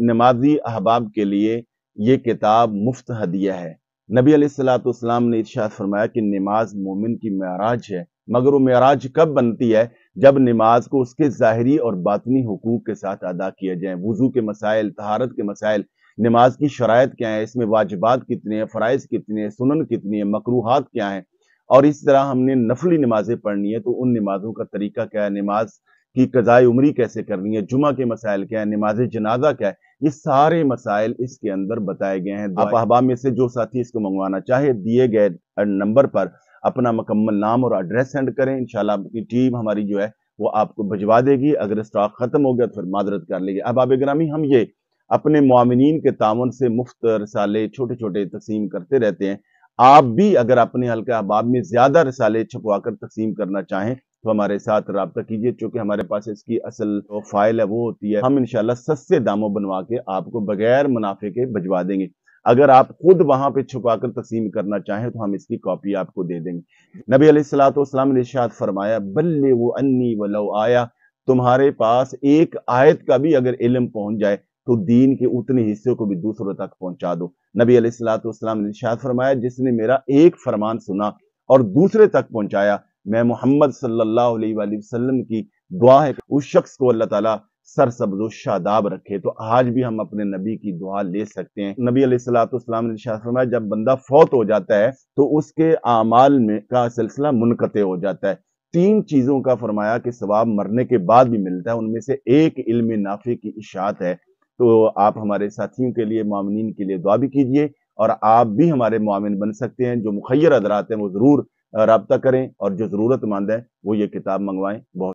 नमाजी अहबाब के लिए ये किताब मुफ्त हदिया है। नबी अलैहिस्सलाम ने इरशाद फरमाया कि नमाज मोमिन की मेराज है, मगर वो मेराज कब बनती है? जब नमाज को उसके ज़ाहिरी और बातिनी हुकूक के साथ अदा किया जाए। वुज़ू के मसाइल, तहारत के मसाइल, नमाज की शराइत क्या है, इसमें वाजिबात कितने हैं, फ़राइज़ कितने हैं, सुनन कितनी है, मकरूहात क्या हैं, और इस तरह हमने नफली नमाजें पढ़नी है तो उन नमाजों का तरीका क्या है, नमाज की कज़ाए उम्री कैसे करनी है, जुमा के मसाइल क्या है, नमाज जनाजा क्या है, ये सारे मसाइल इसके अंदर बताए गए हैं। आप अहबाब में से जो साथी इसको मंगवाना चाहे दिए गए नंबर पर अपना मुकम्मल नाम और एड्रेस सेंड करें। इंशाल्लाह आपकी टीम हमारी जो है वो आपको भिजवा देगी। अगर स्टॉक खत्म हो गया तो फिर मादरत कर लेगी। अहबाब गिरामी, हम ये अपने मुआमिनीन के तावन से मुफ्त रसाले छोटे छोटे तकसीम करते रहते हैं। आप भी अगर अपने हल्का अहबाब में ज्यादा रसाले छपवा कर तकसीम करना चाहें तो हमारे साथ रब्ता कीजिए। चूंकि हमारे पास इसकी असल फाइल है वो होती है, हम इंशाल्लाह सस्ते दामों बनवा के आपको बगैर मुनाफे के भिजवा देंगे। अगर आप खुद वहां पे छुपा कर तकसीम करना चाहें तो हम इसकी कॉपी आपको दे देंगे। नबी अलैहिस्सलाम ने इरशाद फरमाया, बल्लिगु अन्नी वलौ आया, तुम्हारे पास एक आयत का भी अगर इल्म पहुंच जाए तो दीन के उतने हिस्से को भी दूसरों तक पहुंचा दो। नबी अलैहिस्सलाम ने इरशाद फरमाया, जिसने मेरा एक फरमान सुना और दूसरे तक पहुंचाया, मैं मोहम्मद सल्लल्लाहु अलैहि वसल्लम की दुआ है उस शख्स को अल्लाह ताला सरसब्ज़ शादाब रखे। तो आज भी हम अपने नबी की दुआ ले सकते हैं। नबी अलैहिस्सलाम ने इरशाद फरमाया, जब बंदा फौत हो जाता है तो उसके आमाल में का सिलसिला मुनक़ते हो जाता है। 3 चीजों का फरमाया कि सवाब मरने के बाद भी मिलता है, उनमें से एक इल्म नाफी की इशाअत है। तो आप हमारे साथियों के लिए, मुआमिनीन के लिए दुआ भी कीजिए और आप भी हमारे मुआमिन बन सकते हैं। जो मुखय्यर हज़रात हैं वो जरूर राब्ता करें और जो जरूरतमंद है वो ये किताब मंगवाएं। बहुत